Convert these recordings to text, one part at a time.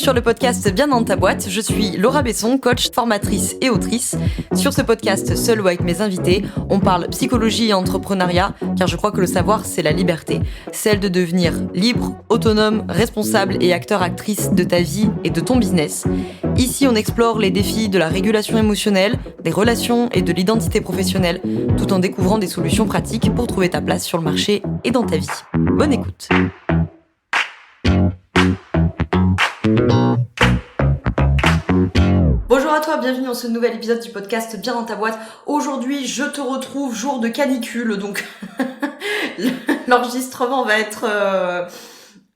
sur le podcast Bien dans ta boîte, je suis Laura Besson, coach, formatrice et autrice. Sur ce podcast, seul ou avec mes invités, on parle psychologie et entrepreneuriat, car je crois que le savoir, c'est la liberté. Celle de devenir libre, autonome, responsable et acteur-actrice de ta vie et de ton business. Ici, on explore les défis de la régulation émotionnelle, des relations et de l'identité professionnelle, tout en découvrant des solutions pratiques pour trouver ta place sur le marché et dans ta vie. Bonne écoute. Bonjour à toi, bienvenue dans ce nouvel épisode du podcast Bien dans ta boîte. Aujourd'hui, je te retrouve jour de canicule, donc l'enregistrement va être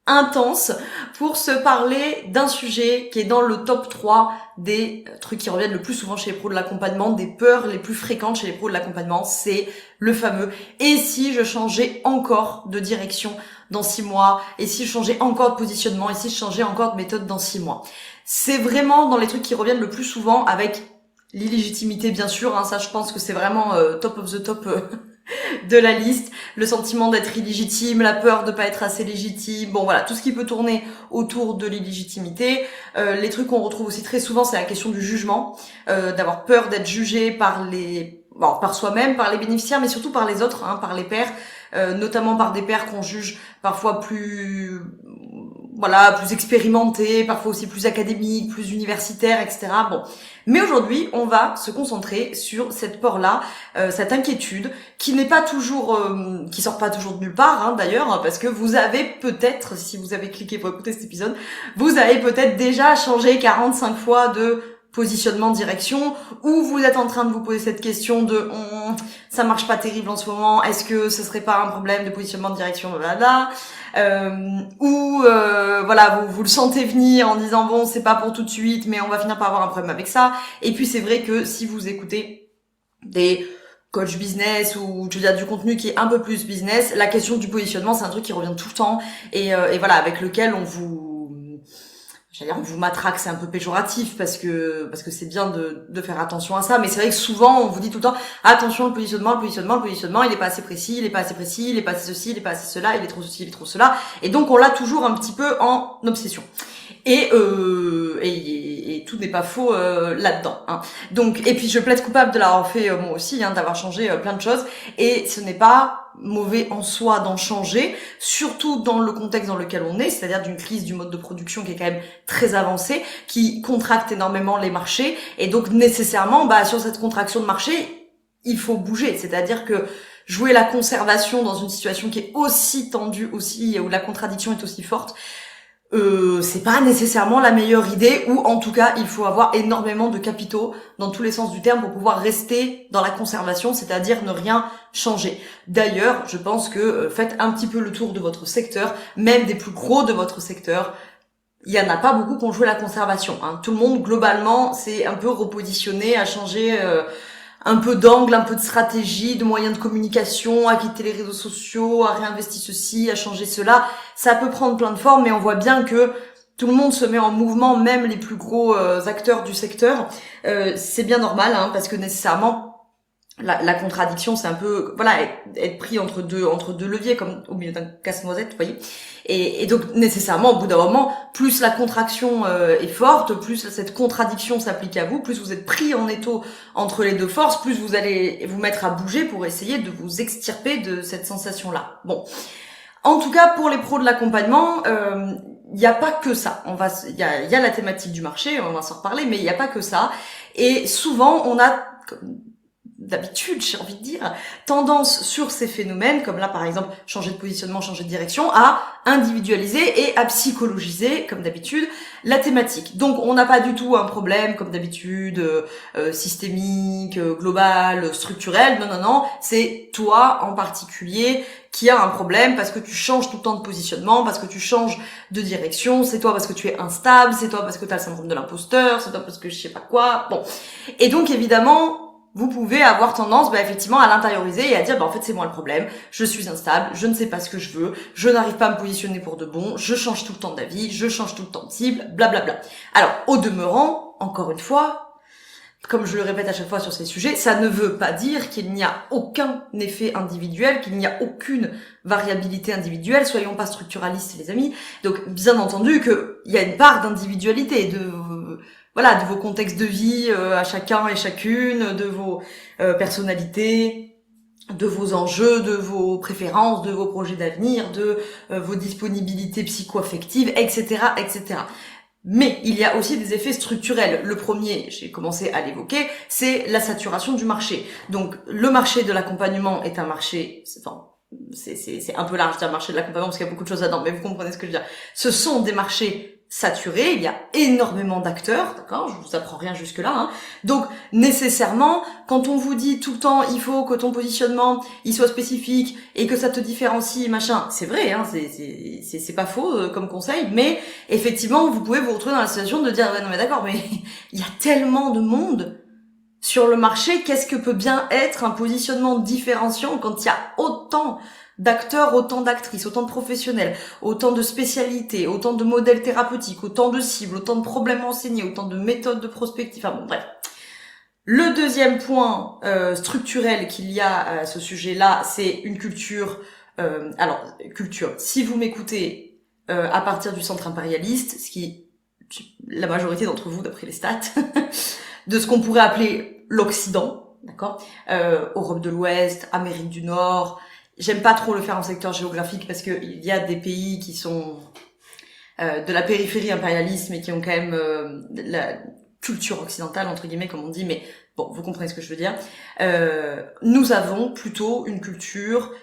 intense pour se parler d'un sujet qui est dans le top 3 des trucs qui reviennent le plus souvent chez les pros de l'accompagnement, des peurs les plus fréquentes chez les pros de l'accompagnement, c'est le fameux « et si je changeais encore de direction dans 6 mois, et si je changeais encore de positionnement, et si je changeais encore de méthode dans 6 mois ». C'est vraiment dans les trucs qui reviennent le plus souvent, avec l'illégitimité bien sûr, ça je pense que c'est vraiment top of the top de la liste, le sentiment d'être illégitime, la peur de pas être assez légitime, bon voilà, tout ce qui peut tourner autour de l'illégitimité. Les trucs qu'on retrouve aussi très souvent, c'est la question du jugement, d'avoir peur d'être jugé par par soi-même, par les bénéficiaires, mais surtout par les autres, par les pairs, notamment par des pairs qu'on juge parfois plus expérimentés, parfois aussi plus académiques, plus universitaires, etc. Bon. Mais aujourd'hui, on va se concentrer sur cette peur-là, cette inquiétude, qui n'est pas toujours, qui sort pas toujours de nulle part, d'ailleurs, parce que vous avez peut-être, si vous avez cliqué pour écouter cet épisode, vous avez peut-être déjà changé 45 fois de positionnement de direction, ou vous êtes en train de vous poser cette question de ça marche pas terrible en ce moment, est-ce que ce serait pas un problème de positionnement de direction, blablabla, vous le sentez venir en disant bon c'est pas pour tout de suite mais on va finir par avoir un problème avec ça. Et puis c'est vrai que si vous écoutez des coach business ou je veux dire du contenu qui est un peu plus business, la question du positionnement c'est un truc qui revient tout le temps et voilà, avec lequel on vous matraque, c'est un peu péjoratif parce que c'est bien de faire attention à ça, mais c'est vrai que souvent on vous dit tout le temps attention, le positionnement, il est pas assez précis, il est pas assez ceci, il est pas assez cela, il est trop ceci, il est trop cela, et donc on l'a toujours un petit peu en obsession. Et tout n'est pas faux là-dedans. Donc, et puis je plaide coupable de l'avoir fait moi aussi, d'avoir changé plein de choses. Et ce n'est pas mauvais en soi d'en changer, surtout dans le contexte dans lequel on est, c'est-à-dire d'une crise du mode de production qui est quand même très avancée, qui contracte énormément les marchés. Et donc nécessairement, sur cette contraction de marché, il faut bouger. C'est-à-dire que jouer la conservation dans une situation qui est aussi tendue, où la contradiction est aussi forte, c'est pas nécessairement la meilleure idée, ou en tout cas il faut avoir énormément de capitaux dans tous les sens du terme pour pouvoir rester dans la conservation, c'est-à-dire ne rien changer. D'ailleurs, je pense que faites un petit peu le tour de votre secteur, même des plus gros de votre secteur. Il y en a pas beaucoup qui ont joué la conservation. Tout le monde globalement s'est un peu repositionné, à changer un peu d'angle, un peu de stratégie, de moyens de communication, à quitter les réseaux sociaux, à réinvestir ceci, à changer cela. Ça peut prendre plein de formes, mais on voit bien que tout le monde se met en mouvement, même les plus gros acteurs du secteur. C'est bien normal, parce que nécessairement, la contradiction, c'est un peu, être pris entre deux leviers, comme au milieu d'un casse-noisette, vous voyez. Et donc, nécessairement, au bout d'un moment, plus la contraction est forte, plus cette contradiction s'applique à vous, plus vous êtes pris en étau entre les deux forces, plus vous allez vous mettre à bouger pour essayer de vous extirper de cette sensation-là. Bon. En tout cas, pour les pros de l'accompagnement, il n'y a pas que ça. Il y a la thématique du marché, on va s'en reparler, mais il n'y a pas que ça. Et souvent, on a, d'habitude, j'ai envie de dire, tendance sur ces phénomènes, comme là par exemple, changer de positionnement, changer de direction, à individualiser et à psychologiser, comme d'habitude, la thématique. Donc on n'a pas du tout un problème, comme d'habitude, systémique, global, structurel, non, c'est toi en particulier qui a un problème parce que tu changes tout le temps de positionnement, parce que tu changes de direction, c'est toi parce que tu es instable, c'est toi parce que tu as le syndrome de l'imposteur, c'est toi parce que je sais pas quoi, bon. Et donc évidemment, vous pouvez avoir tendance, effectivement, à l'intérioriser et à dire, en fait, c'est moi le problème, je suis instable, je ne sais pas ce que je veux, je n'arrive pas à me positionner pour de bon, je change tout le temps d'avis, je change tout le temps de cible, blablabla. Alors, au demeurant, encore une fois, comme je le répète à chaque fois sur ces sujets, ça ne veut pas dire qu'il n'y a aucun effet individuel, qu'il n'y a aucune variabilité individuelle. Soyons pas structuralistes, les amis. Donc, bien entendu qu'il y a une part d'individualité, de vos contextes de vie à chacun et chacune, de vos personnalités, de vos enjeux, de vos préférences, de vos projets d'avenir, de vos disponibilités psycho-affectives, etc., etc. Mais il y a aussi des effets structurels. Le premier, j'ai commencé à l'évoquer, c'est la saturation du marché. Donc, le marché de l'accompagnement est un marché, c'est un peu large de dire marché de l'accompagnement parce qu'il y a beaucoup de choses là-dedans, mais vous comprenez ce que je veux dire. Ce sont des marchés saturés, il y a énormément d'acteurs, d'accord, je vous apprends rien jusque-là, hein. Donc, nécessairement, quand on vous dit tout le temps, il faut que ton positionnement, il soit spécifique, et que ça te différencie, machin, c'est vrai, hein, c'est pas faux, comme conseil, mais, effectivement, vous pouvez vous retrouver dans la situation de dire, ouais, non, mais d'accord, mais, il y a tellement de monde sur le marché, qu'est-ce que peut bien être un positionnement différenciant quand il y a autant d'acteurs, autant d'actrices, autant de professionnels, autant de spécialités, autant de modèles thérapeutiques, autant de cibles, autant de problèmes enseignés, autant de méthodes de prospective, enfin bon, bref. Le deuxième point structurel qu'il y a à ce sujet-là, c'est une culture. Culture. Si vous m'écoutez à partir du centre impérialiste, ce qui la majorité d'entre vous, d'après les stats, de ce qu'on pourrait appeler l'Occident, d'accord, Europe de l'Ouest, Amérique du Nord. J'aime pas trop le faire en secteur géographique parce que il y a des pays qui sont de la périphérie impérialiste mais qui ont quand même la culture occidentale entre guillemets comme on dit, mais bon, vous comprenez ce que je veux dire. Nous avons plutôt une culture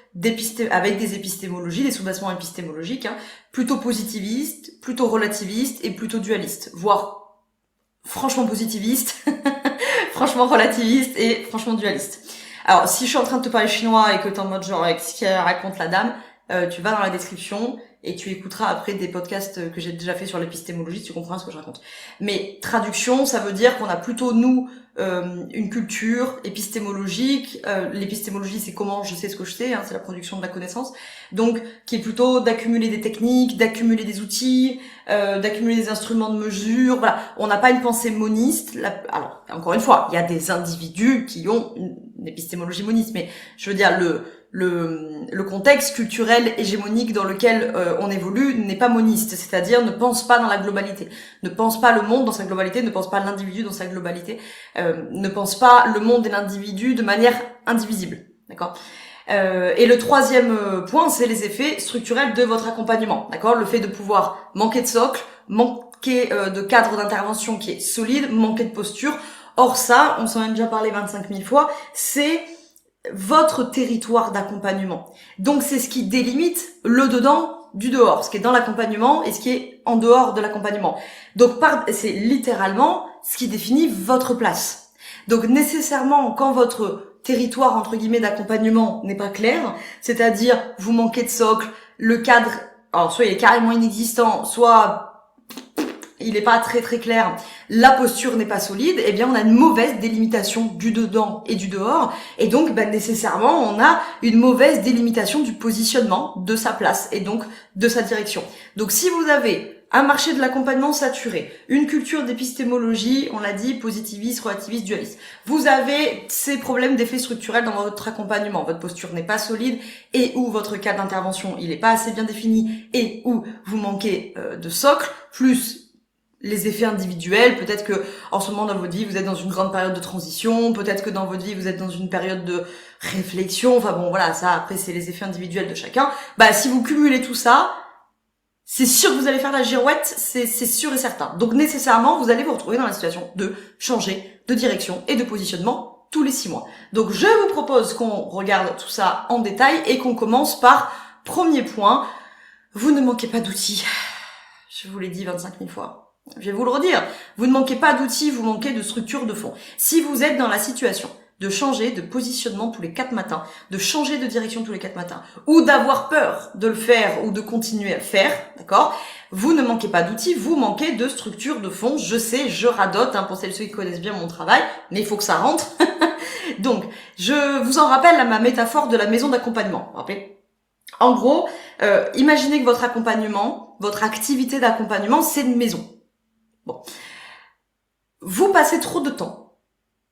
avec des épistémologies, des soubassements épistémologiques, hein, plutôt positiviste, plutôt relativiste et plutôt dualiste, voire franchement positiviste, franchement relativiste et franchement dualiste. Alors, si je suis en train de te parler chinois et que t'es en mode genre, qu'est-ce qu'elle raconte la dame, tu vas dans la description et tu écouteras après des podcasts que j'ai déjà fait sur l'épistémologie, tu comprends ce que je raconte. Mais traduction, ça veut dire qu'on a plutôt, nous, une culture épistémologique. L'épistémologie, c'est comment je sais ce que je sais, hein, c'est la production de la connaissance. Donc, qui est plutôt d'accumuler des techniques, d'accumuler des outils, d'accumuler des instruments de mesure. Voilà, on n'a pas une pensée moniste. Alors, encore une fois, il y a des individus qui ont une épistémologie moniste, mais je veux dire le contexte culturel hégémonique dans lequel on évolue n'est pas moniste, c'est-à-dire ne pense pas dans la globalité, ne pense pas le monde dans sa globalité, ne pense pas l'individu dans sa globalité, ne pense pas le monde et l'individu de manière indivisible, d'accord. Et le troisième point, c'est les effets structurels de votre accompagnement, d'accord. Le fait de pouvoir manquer de socle, manquer de cadre d'intervention qui est solide, manquer de posture. Or ça, on s'en a déjà parlé 25 000 fois, c'est votre territoire d'accompagnement. Donc c'est ce qui délimite le dedans du dehors, ce qui est dans l'accompagnement et ce qui est en dehors de l'accompagnement. Donc c'est littéralement ce qui définit votre place. Donc nécessairement, quand votre territoire entre guillemets d'accompagnement n'est pas clair, c'est-à-dire vous manquez de socle, le cadre, alors soit il est carrément inexistant, soit il n'est pas très très clair, la posture n'est pas solide, eh bien on a une mauvaise délimitation du dedans et du dehors, et donc nécessairement on a une mauvaise délimitation du positionnement de sa place et donc de sa direction. Donc si vous avez un marché de l'accompagnement saturé, une culture d'épistémologie, on l'a dit, positiviste, relativiste, dualiste, vous avez ces problèmes d'effets structurels dans votre accompagnement, votre posture n'est pas solide et où votre cadre d'intervention il n'est pas assez bien défini et où vous manquez de socle, plus les effets individuels, peut-être que en ce moment dans votre vie vous êtes dans une grande période de transition, peut-être que dans votre vie vous êtes dans une période de réflexion, enfin bon voilà, ça après c'est les effets individuels de chacun. Si vous cumulez tout ça, c'est sûr que vous allez faire la girouette, c'est sûr et certain. Donc nécessairement vous allez vous retrouver dans la situation de changer de direction et de positionnement tous les 6 mois. Donc je vous propose qu'on regarde tout ça en détail et qu'on commence par premier point, vous ne manquez pas d'outils. Je vous l'ai dit 25 000 fois. Je vais vous le redire, vous ne manquez pas d'outils, vous manquez de structure de fond. Si vous êtes dans la situation de changer de positionnement tous les 4 matins, de changer de direction tous les 4 matins, ou d'avoir peur de le faire ou de continuer à le faire, d'accord, vous ne manquez pas d'outils, vous manquez de structure de fond. Je sais, je radote pour celles et ceux qui connaissent bien mon travail, mais il faut que ça rentre. Donc, je vous en rappelle ma métaphore de la maison d'accompagnement. Vous vous rappelez ? En gros, imaginez que votre accompagnement, votre activité d'accompagnement, c'est une maison. Bon. Vous passez trop de temps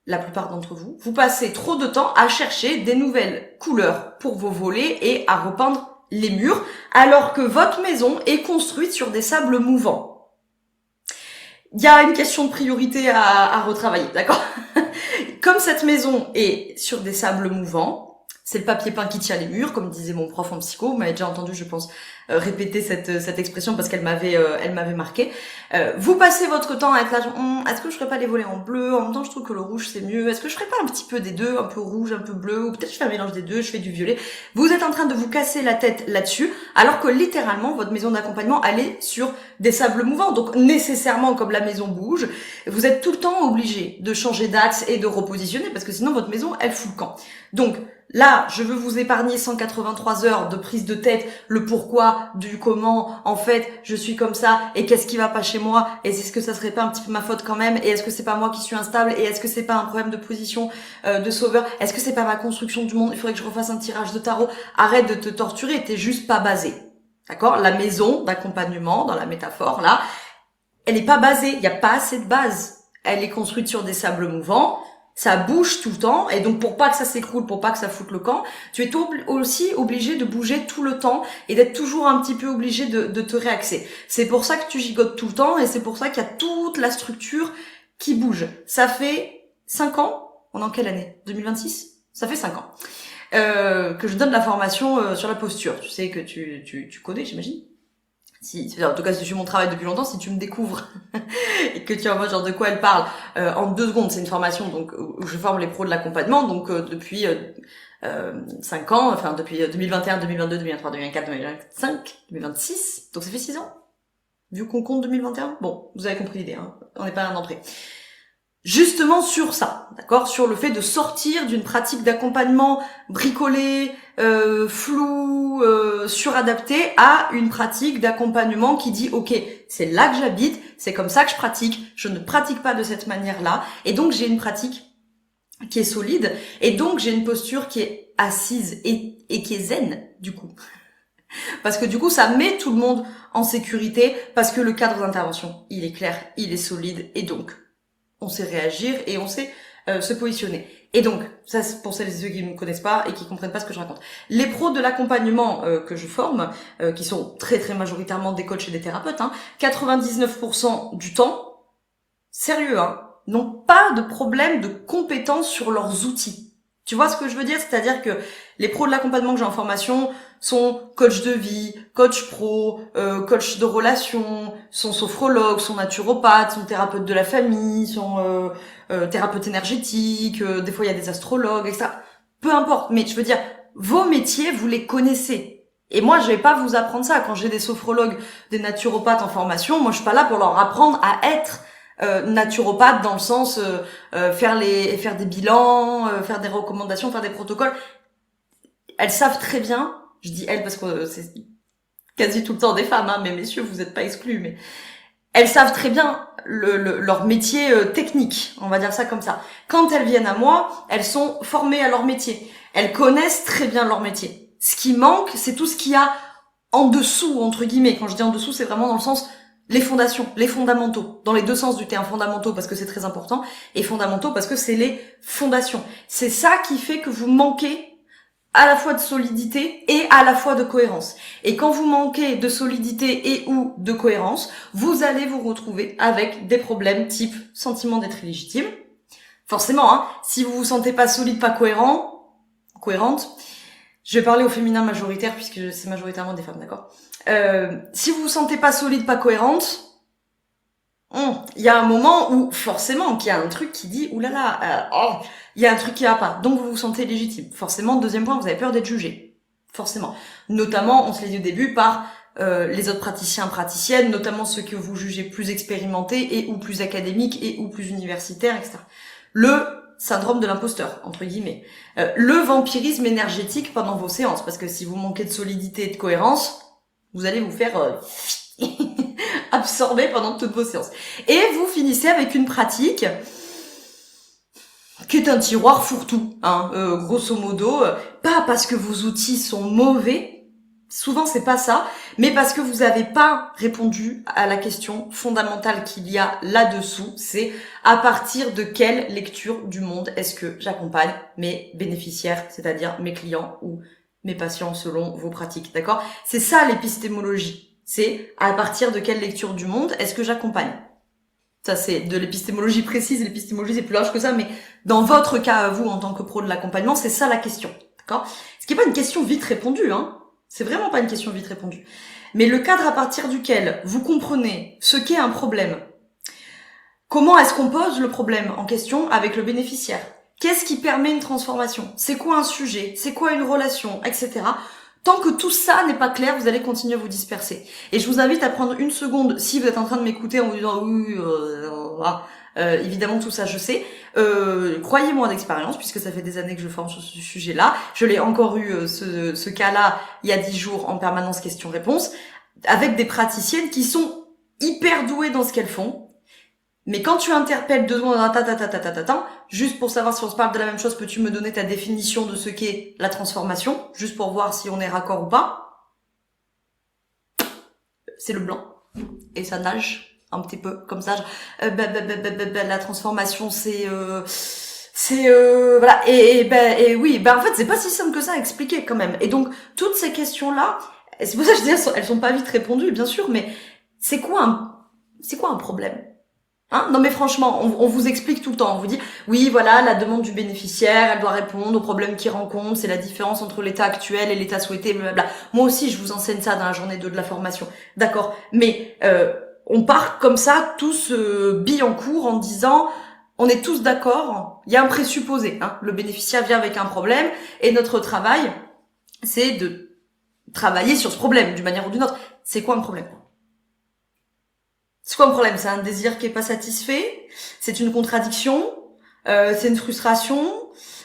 la plupart d'entre vous, vous passez trop de temps à chercher des nouvelles couleurs pour vos volets et à repeindre les murs, alors que votre maison est construite sur des sables mouvants. Il y a une question de priorité à retravailler, d'accord? Comme cette maison est sur des sables mouvants, c'est le papier peint qui tient les murs, comme disait mon prof en psycho. Vous m'avez déjà entendu, je pense, répéter cette expression parce qu'elle m'avait marqué. Vous passez votre temps à être là, genre, est-ce que je ferais pas les volets en bleu? En même temps, je trouve que le rouge c'est mieux. Est-ce que je ferais pas un petit peu des deux, un peu rouge, un peu bleu, ou peut-être je fais un mélange des deux, je fais du violet. Vous êtes en train de vous casser la tête là-dessus, alors que littéralement votre maison d'accompagnement elle est sur des sables mouvants. Donc nécessairement, comme la maison bouge, vous êtes tout le temps obligé de changer d'axe et de repositionner parce que sinon votre maison elle fout le camp. Donc là, je veux vous épargner 183 heures de prise de tête, le pourquoi, du comment, en fait, je suis comme ça, et qu'est-ce qui va pas chez moi, et est-ce que ça serait pas un petit peu ma faute quand même, et est-ce que c'est pas moi qui suis instable, et est-ce que c'est pas un problème de position de sauveur, est-ce que c'est pas ma construction du monde, il faudrait que je refasse un tirage de tarot, arrête de te torturer, t'es juste pas basé. D'accord? La maison d'accompagnement, dans la métaphore, là, elle n'est pas basée, il n'y a pas assez de base. Elle est construite sur des sables mouvants, ça bouge tout le temps, et donc pour pas que ça s'écroule, pour pas que ça foute le camp, tu es aussi obligé de bouger tout le temps et d'être toujours un petit peu obligé de te réaxer. C'est pour ça que tu gigotes tout le temps et c'est pour ça qu'il y a toute la structure qui bouge. Ça fait 5 ans, on est en quelle année? 2026? Ça fait 5 ans que je donne la formation sur la posture. Tu sais que tu connais, j'imagine. Si, en tout cas, si tu fais mon travail depuis longtemps, si tu me découvres et que tu es en mode genre de quoi elle parle, en 2 secondes, c'est une formation donc où je forme les pros de l'accompagnement, donc depuis 5 ans, enfin depuis 2021, 2022, 2023, 2024, 2025, 2026, donc ça fait 6 ans. Vu qu'on compte 2021, bon, vous avez compris l'idée, hein, on n'est pas un an près. Justement sur ça, d'accord, sur le fait de sortir d'une pratique d'accompagnement bricolée, floue, suradaptée à une pratique d'accompagnement qui dit ok, c'est là que j'habite, c'est comme ça que je pratique, je ne pratique pas de cette manière-là, et donc j'ai une pratique qui est solide, et donc j'ai une posture qui est assise et qui est zen du coup. Parce que du coup, ça met tout le monde en sécurité, parce que le cadre d'intervention, il est clair, il est solide, et donc on sait réagir et on sait se positionner. Et donc, ça c'est pour celles et ceux qui ne me connaissent pas et qui comprennent pas ce que je raconte. Les pros de l'accompagnement que je forme, qui sont très très majoritairement des coachs et des thérapeutes, 99% du temps, sérieux, n'ont pas de problème de compétence sur leurs outils. Tu vois ce que je veux dire? C'est-à-dire que les pros de l'accompagnement que j'ai en formation sont coach de vie, coach pro, coach de relations, sont sophrologues, sont naturopathes, sont thérapeutes de la famille, sont thérapeutes énergétiques, des fois il y a des astrologues, etc. Peu importe, mais je veux dire, vos métiers, vous les connaissez. Et moi, je vais pas vous apprendre ça. Quand j'ai des sophrologues, des naturopathes en formation, moi je suis pas là pour leur apprendre à être naturopathe dans le sens faire des bilans, faire des recommandations, faire des protocoles. Elles savent très bien, je dis elles parce que c'est quasi tout le temps des femmes, mais messieurs vous êtes pas exclus, mais elles savent très bien leur métier technique, on va dire ça comme ça. Quand elles viennent à moi, elles sont formées à leur métier, elles connaissent très bien leur métier. Ce qui manque, c'est tout ce qu'il y a en dessous, entre guillemets. Quand je dis en dessous, c'est vraiment dans le sens les fondations, les fondamentaux, dans les deux sens du terme, fondamentaux parce que c'est très important, et fondamentaux parce que c'est les fondations. C'est ça qui fait que vous manquez à la fois de solidité et à la fois de cohérence. Et quand vous manquez de solidité et ou de cohérence, vous allez vous retrouver avec des problèmes type sentiment d'être illégitime. Forcément, si vous vous sentez pas solide, pas cohérente, je vais parler au féminin majoritaire puisque c'est majoritairement des femmes, d'accord? Si vous vous sentez pas solide, pas cohérente, il y a un moment où forcément qu'il y a un truc qui dit oulala, il y a un truc qui va pas, donc vous vous sentez légitime. Forcément, deuxième point, vous avez peur d'être jugé. Forcément. Notamment, on se l'a dit au début, par les autres praticiennes, notamment ceux que vous jugez plus expérimentés et ou plus académiques et ou plus universitaires, etc. Le syndrome de l'imposteur, entre guillemets. Le vampirisme énergétique pendant vos séances, parce que si vous manquez de solidité et de cohérence, vous allez vous faire absorber pendant toutes vos séances. Et vous finissez avec une pratique qui est un tiroir fourre-tout, grosso modo, pas parce que vos outils sont mauvais, Souvent, c'est pas ça, mais parce que vous n'avez pas répondu à la question fondamentale qu'il y a là-dessous, c'est à partir de quelle lecture du monde est-ce que j'accompagne mes bénéficiaires, c'est-à-dire mes clients ou mes patients selon vos pratiques, d'accord? C'est ça l'épistémologie, c'est à partir de quelle lecture du monde est-ce que j'accompagne. Ça, c'est de l'épistémologie précise, l'épistémologie c'est plus large que ça, mais dans votre cas, vous, en tant que pro de l'accompagnement, c'est ça la question, d'accord? Ce qui n'est pas une question vite répondue, hein. C'est vraiment pas une question vite répondue. Mais le cadre à partir duquel vous comprenez ce qu'est un problème, comment est-ce qu'on pose le problème en question avec le bénéficiaire, qu'est-ce qui permet une transformation, c'est quoi un sujet, c'est quoi une relation, etc. Tant que tout ça n'est pas clair, vous allez continuer à vous disperser. Et je vous invite à prendre une seconde, si vous êtes en train de m'écouter en vous disant oui, évidemment tout ça je sais, croyez-moi d'expérience, puisque ça fait des années que je forme sur ce sujet-là. Je l'ai encore eu ce cas-là il y a 10 jours en permanence questions-réponses, avec des praticiennes qui sont hyper douées dans ce qu'elles font. Mais quand tu interpelles 2 secondes, juste pour savoir si on se parle de la même chose, peux-tu me donner ta définition de ce qu'est la transformation, juste pour voir si on est raccord ou pas? C'est le blanc. Et ça nage un petit peu comme ça. La transformation, c'est voilà. Et oui, en fait, c'est pas si simple que ça à expliquer quand même. Et donc, toutes ces questions-là, c'est pour ça que je dis, elles sont pas vite répondues, bien sûr, mais c'est quoi un problème? Hein? Non mais franchement, on vous explique tout le temps, on vous dit oui voilà, la demande du bénéficiaire, elle doit répondre aux problèmes qu'il rencontre, c'est la différence entre l'état actuel et l'état souhaité, blablabla. Moi aussi je vous enseigne ça dans la journée 2 de la formation, d'accord, mais on part comme ça, tous billes en cours en disant on est tous d'accord, il y a un présupposé, hein, le bénéficiaire vient avec un problème et notre travail c'est de travailler sur ce problème d'une manière ou d'une autre. C'est quoi un problème? C'est quoi un problème? C'est un désir qui est pas satisfait? C'est une contradiction? C'est une frustration?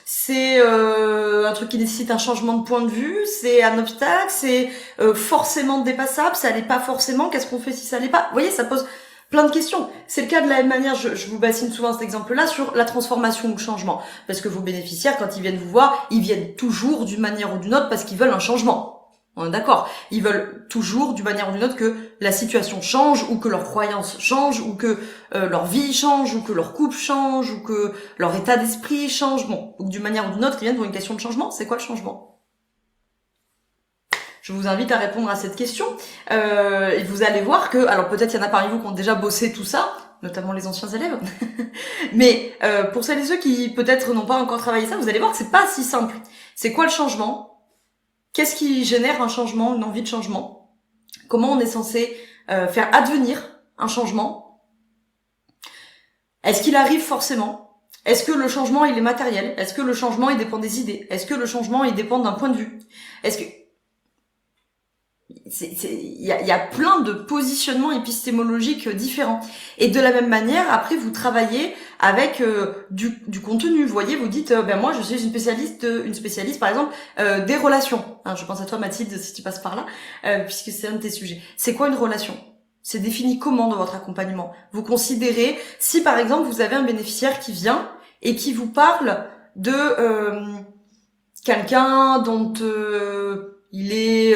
C'est un truc qui nécessite un changement de point de vue? C'est un obstacle? C'est forcément dépassable? Ça l'est pas forcément? Qu'est-ce qu'on fait si ça l'est pas? Vous voyez, ça pose plein de questions. C'est le cas de la même manière, je vous bassine souvent cet exemple-là sur la transformation ou le changement. Parce que vos bénéficiaires, quand ils viennent vous voir, ils viennent toujours d'une manière ou d'une autre parce qu'ils veulent un changement. On est d'accord. Ils veulent toujours, d'une manière ou d'une autre, que la situation change, ou que leurs croyances changent, ou que leur vie change, ou que leur couple change, ou que leur état d'esprit change. Bon, donc d'une manière ou d'une autre, ils viennent pour une question de changement. C'est quoi le changement? Je vous invite à répondre à cette question. Et vous allez voir que, alors peut-être il y en a parmi vous qui ont déjà bossé tout ça, notamment les anciens élèves. Mais pour celles et ceux qui peut-être n'ont pas encore travaillé ça, vous allez voir que c'est pas si simple. C'est quoi le changement? Qu'est-ce qui génère un changement, une envie de changement? Comment on est censé faire advenir un changement? Est-ce qu'il arrive forcément? Est-ce que le changement, il est matériel? Est-ce que le changement, il dépend des idées? Est-ce que le changement, il dépend d'un point de vue? Est-ce que... il y a plein de positionnements épistémologiques différents. Et de la même manière, après, vous travaillez avec du contenu. Vous voyez, vous dites, moi, je suis une spécialiste, par exemple, des relations. Hein, je pense à toi, Mathilde, si tu passes par là, puisque c'est un de tes sujets. C'est quoi une relation? C'est défini comment dans votre accompagnement? Vous considérez, si par exemple, vous avez un bénéficiaire qui vient et qui vous parle de quelqu'un dont il est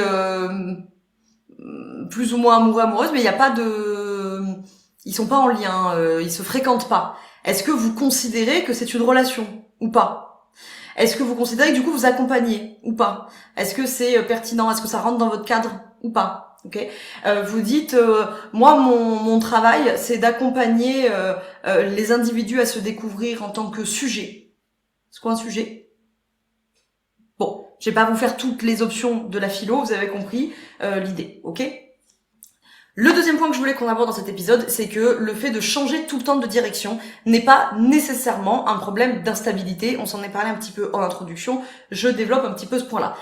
plus ou moins amoureux, amoureuse, mais il n'y a pas de... Ils sont pas en lien, ils se fréquentent pas. Est-ce que vous considérez que c'est une relation ou pas? Est-ce que vous considérez que du coup vous accompagnez ou pas? Est-ce que c'est pertinent? Est-ce que ça rentre dans votre cadre ou pas? Ok. Vous dites, moi mon travail c'est d'accompagner les individus à se découvrir en tant que sujet. C'est quoi un sujet? Bon, je vais pas vous faire toutes les options de la philo, vous avez compris l'idée, ok? Le deuxième point que je voulais qu'on aborde dans cet épisode, c'est que le fait de changer tout le temps de direction n'est pas nécessairement un problème d'instabilité. On s'en est parlé un petit peu en introduction, je développe un petit peu ce point-là.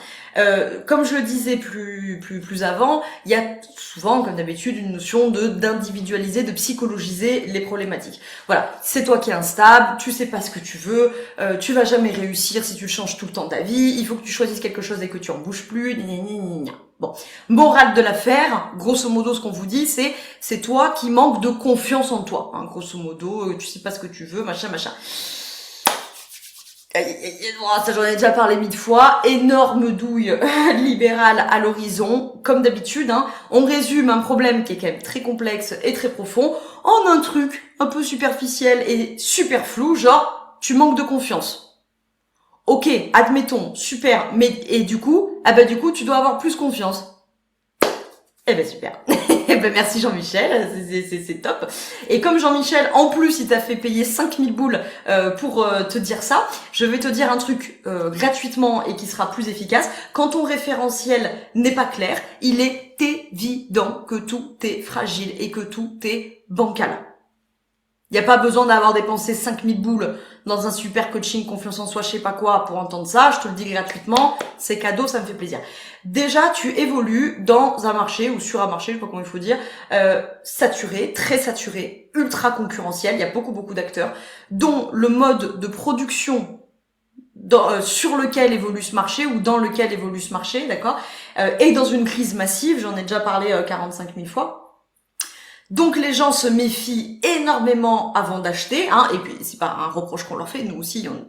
Comme je le disais plus avant, il y a souvent, comme d'habitude, une notion d'individualiser, de psychologiser les problématiques. Voilà, c'est toi qui es instable, tu sais pas ce que tu veux, tu vas jamais réussir si tu changes tout le temps ta vie, il faut que tu choisisses quelque chose et que tu en bouges plus, gna. Bon, morale de l'affaire, grosso modo ce qu'on vous dit, c'est toi qui manques de confiance en toi, hein, grosso modo, tu sais pas ce que tu veux, machin. Ça, j'en ai déjà parlé 1000 fois. Énorme douille libérale à l'horizon. Comme d'habitude, hein. On résume un problème qui est quand même très complexe et très profond en un truc un peu superficiel et super flou, genre, tu manques de confiance. Ok, admettons, super, mais, et du coup, tu dois avoir plus confiance. Eh ben super. Eh ben merci Jean-Michel, c'est top. Et comme Jean-Michel, en plus, il t'a fait payer 5000 boules pour te dire ça, je vais te dire un truc gratuitement et qui sera plus efficace. Quand ton référentiel n'est pas clair, il est évident que tout est fragile et que tout est bancal. Il n'y a pas besoin d'avoir dépensé 5000 boules dans un super coaching, confiance en soi, je sais pas quoi, pour entendre ça. Je te le dis gratuitement, c'est cadeau, ça me fait plaisir. Déjà, tu évolues dans un marché, ou sur un marché, je sais pas comment il faut dire, saturé, très saturé, ultra concurrentiel. Il y a beaucoup d'acteurs, dont le mode de production sur lequel évolue ce marché, ou dans lequel évolue ce marché, d'accord, est dans une crise massive. J'en ai déjà parlé 45 000 fois. Donc les gens se méfient énormément avant d'acheter, hein, et puis c'est pas un reproche qu'on leur fait, nous aussi on est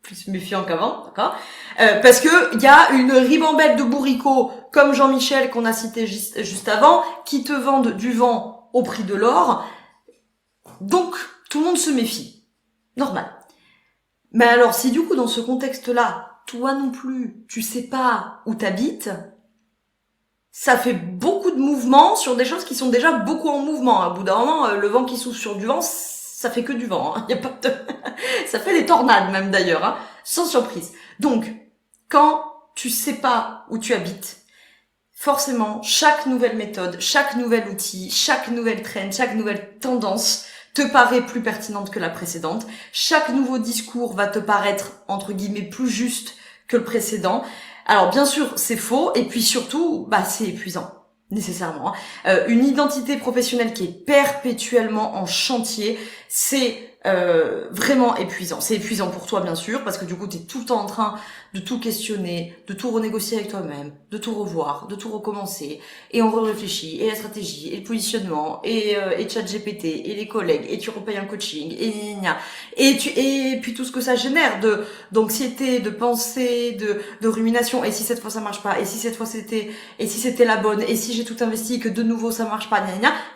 plus méfiants qu'avant, d'accord, parce que il y a une ribambelle de bourricots comme Jean-Michel qu'on a cité juste avant, qui te vendent du vent au prix de l'or, donc tout le monde se méfie, normal. Mais alors si du coup dans ce contexte-là, toi non plus, tu sais pas où t'habites, ça fait beaucoup de mouvements sur des choses qui sont déjà beaucoup en mouvement. À bout d'un moment, le vent qui souffle sur du vent, ça fait que du vent. Hein. Y a pas de... ça fait des tornades même d'ailleurs, hein, sans surprise. Donc, quand tu sais pas où tu habites, forcément, chaque nouvelle méthode, chaque nouvel outil, chaque nouvelle trend, chaque nouvelle tendance te paraît plus pertinente que la précédente. Chaque nouveau discours va te paraître, entre guillemets, plus juste que le précédent. Alors bien sûr, c'est faux, et puis surtout, c'est épuisant, nécessairement. Une identité professionnelle qui est perpétuellement en chantier, c'est vraiment épuisant. C'est épuisant pour toi, bien sûr, parce que du coup, t'es tout le temps en train de tout questionner, de tout renégocier avec toi-même, de tout revoir, de tout recommencer, et on réfléchit, et la stratégie, et le positionnement, et ChatGPT, et les collègues, et tu repayes un coaching, et puis tout ce que ça génère d'anxiété, de pensée, de rumination, et si cette fois ça marche pas, et si cette fois et si c'était la bonne, et si j'ai tout investi, que de nouveau ça marche pas,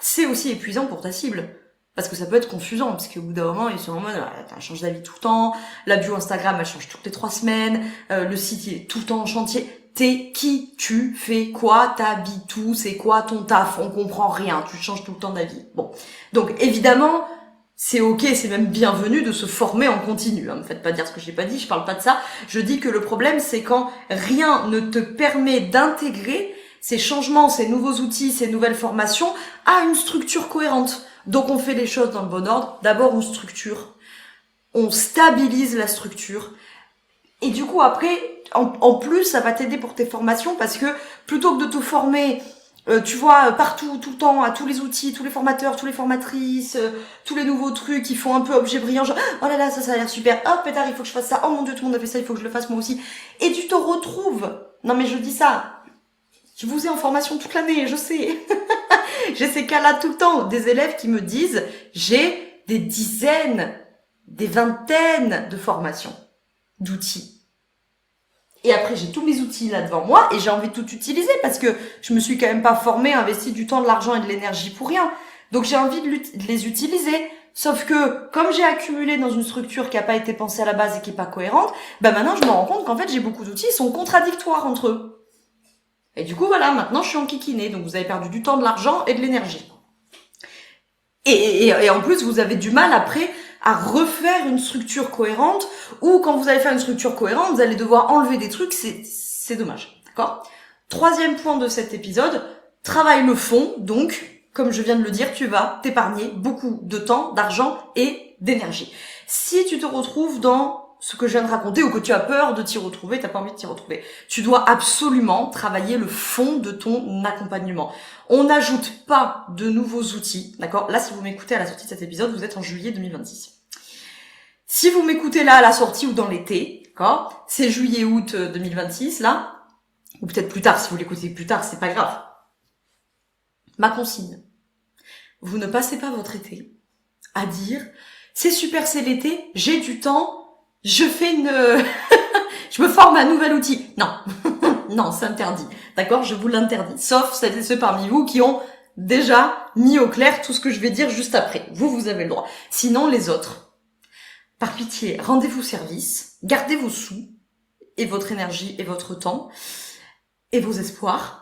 c'est aussi épuisant pour ta cible. Parce que ça peut être confusant, parce qu'au bout d'un moment, ils sont en mode, elle change d'avis tout le temps, la bio Instagram, elle change toutes les 3 semaines, le site, il est tout le temps en chantier. T'es qui? Tu fais quoi? T'habites où? C'est quoi ton taf? On comprend rien, tu changes tout le temps d'avis. Bon. Donc, évidemment, c'est ok, c'est même bienvenu de se former en continu. Hein. Ne me faites pas dire ce que j'ai pas dit, je parle pas de ça. Je dis que le problème, c'est quand rien ne te permet d'intégrer ces changements, ces nouveaux outils, ces nouvelles formations à une structure cohérente. Donc on fait les choses dans le bon ordre. D'abord on structure, on stabilise la structure. Et du coup après, en plus ça va t'aider pour tes formations parce que plutôt que de te former, tu vois, partout, tout le temps, à tous les outils, tous les formateurs, toutes les formatrices, tous les nouveaux trucs qui font un peu objet brillant, genre oh là là, ça a l'air super, oh pétard, il faut que je fasse ça, oh mon dieu, tout le monde a fait ça, il faut que je le fasse moi aussi. Et tu te retrouves, non mais je dis ça, je vous ai en formation toute l'année, je sais. J'ai ces cas-là tout le temps, des élèves qui me disent j'ai des dizaines, des vingtaines de formations, d'outils. Et après j'ai tous mes outils là devant moi et j'ai envie de tout utiliser parce que je me suis quand même pas formée, investi du temps, de l'argent et de l'énergie pour rien. Donc j'ai envie de les utiliser. Sauf que comme j'ai accumulé dans une structure qui a pas été pensée à la base et qui est pas cohérente, maintenant je me rends compte qu'en fait j'ai beaucoup d'outils, ils sont contradictoires entre eux. Et du coup, voilà, maintenant je suis enquiquinée. Donc vous avez perdu du temps, de l'argent et de l'énergie. Et en plus, vous avez du mal après à refaire une structure cohérente, ou quand vous allez faire une structure cohérente, vous allez devoir enlever des trucs, c'est dommage. D'accord ? Troisième point de cet épisode, travaille le fond. Donc, comme je viens de le dire, tu vas t'épargner beaucoup de temps, d'argent et d'énergie. Si tu te retrouves dans ce que je viens de raconter ou que tu as peur de t'y retrouver, t'as pas envie de t'y retrouver, tu dois absolument travailler le fond de ton accompagnement. On n'ajoute pas de nouveaux outils, d'accord ? Là, si vous m'écoutez à la sortie de cet épisode, vous êtes en juillet 2026. Si vous m'écoutez là à la sortie ou dans l'été, d'accord ? C'est juillet-août 2026, là, ou peut-être plus tard, si vous l'écoutez plus tard, c'est pas grave. Ma consigne, vous ne passez pas votre été à dire « c'est super, c'est l'été, j'ai du temps », je fais je me forme à un nouvel outil. Non, non, c'est interdit. D'accord, je vous l'interdis. Sauf celles et ceux parmi vous qui ont déjà mis au clair tout ce que je vais dire juste après. Vous avez le droit. Sinon, les autres, par pitié, rendez-vous service, gardez vos sous et votre énergie et votre temps et vos espoirs.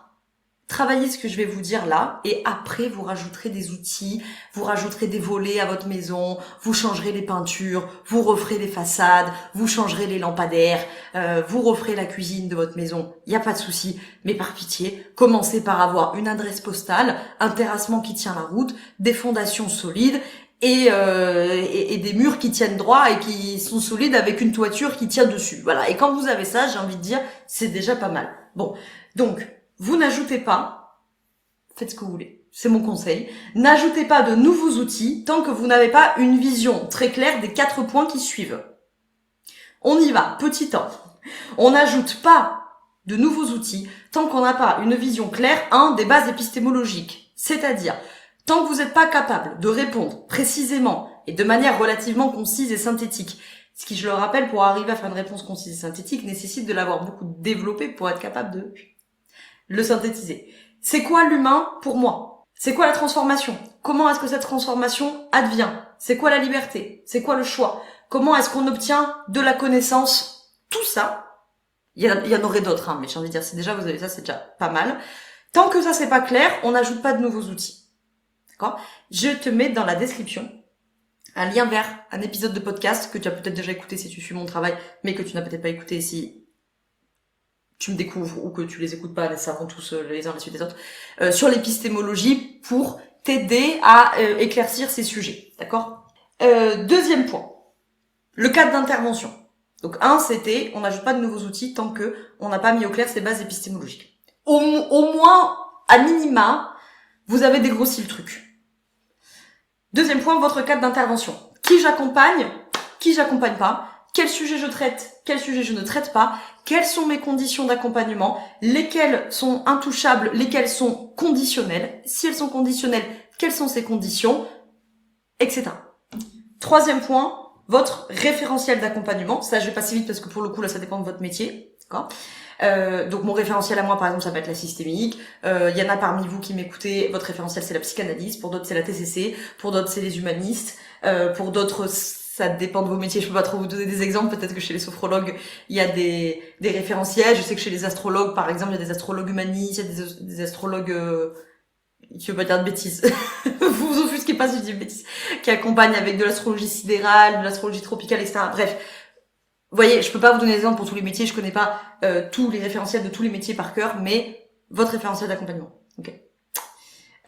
Travaillez ce que je vais vous dire là et après vous rajouterez des outils, vous rajouterez des volets à votre maison, vous changerez les peintures, vous referez les façades, vous changerez les lampadaires, vous referez la cuisine de votre maison, il n'y a pas de souci. Mais par pitié, commencez par avoir une adresse postale, un terrassement qui tient la route, des fondations solides et des murs qui tiennent droit et qui sont solides avec une toiture qui tient dessus. Voilà. Et quand vous avez ça, j'ai envie de dire, c'est déjà pas mal. Bon, donc vous n'ajoutez pas, faites ce que vous voulez, c'est mon conseil, n'ajoutez pas de nouveaux outils tant que vous n'avez pas une vision très claire des 4 points qui suivent. On y va, petit temps. On n'ajoute pas de nouveaux outils tant qu'on n'a pas une vision claire, des bases épistémologiques. C'est-à-dire, tant que vous n'êtes pas capable de répondre précisément et de manière relativement concise et synthétique, ce qui, je le rappelle, pour arriver à faire une réponse concise et synthétique, nécessite de l'avoir beaucoup développé pour être capable de le synthétiser. C'est quoi l'humain pour moi? C'est quoi la transformation? Comment est-ce que cette transformation advient? C'est quoi la liberté? C'est quoi le choix? Comment est-ce qu'on obtient de la connaissance? Tout ça, il y en aurait d'autres, mais j'ai envie de dire, c'est déjà, vous avez ça, c'est déjà pas mal. Tant que ça c'est pas clair, on n'ajoute pas de nouveaux outils. D'accord? Je te mets dans la description un lien vers un épisode de podcast que tu as peut-être déjà écouté si tu suis mon travail, mais que tu n'as peut-être pas écouté si tu me découvres ou que tu les écoutes pas nécessairement tous les uns à la suite des autres, sur l'épistémologie pour t'aider à éclaircir ces sujets. D'accord? Deuxième point, le cadre d'intervention. Donc c'était, on n'ajoute pas de nouveaux outils tant que on n'a pas mis au clair ces bases épistémologiques. Au moins, à minima, vous avez dégrossi le truc. Deuxième point, votre cadre d'intervention. Qui j'accompagne pas, quel sujet je traite, quel sujet je ne traite pas, quelles sont mes conditions d'accompagnement, lesquelles sont intouchables, lesquelles sont conditionnelles, si elles sont conditionnelles, quelles sont ces conditions, etc. Troisième point, votre référentiel d'accompagnement. Ça, je vais passer vite parce que pour le coup, là, ça dépend de votre métier. D'accord ? Donc mon référentiel à moi, par exemple, ça va être la systémique. Il y en a parmi vous qui m'écoutez, votre référentiel c'est la psychanalyse, pour d'autres c'est la TCC, pour d'autres c'est les humanistes, pour d'autres ça dépend de vos métiers. Je peux pas trop vous donner des exemples. Peut-être que chez les sophrologues il y a des référentiels. Je sais que chez les astrologues, par exemple, il y a des astrologues humanistes, il y a des astrologues je veux pas dire de bêtises. Vous vous offusquez pas si je dis de bêtises. Qui accompagnent avec de l'astrologie sidérale, de l'astrologie tropicale, etc. Bref. Vous voyez, je peux pas vous donner des exemples pour tous les métiers, je connais pas tous les référentiels de tous les métiers par cœur, mais votre référentiel d'accompagnement. Ok.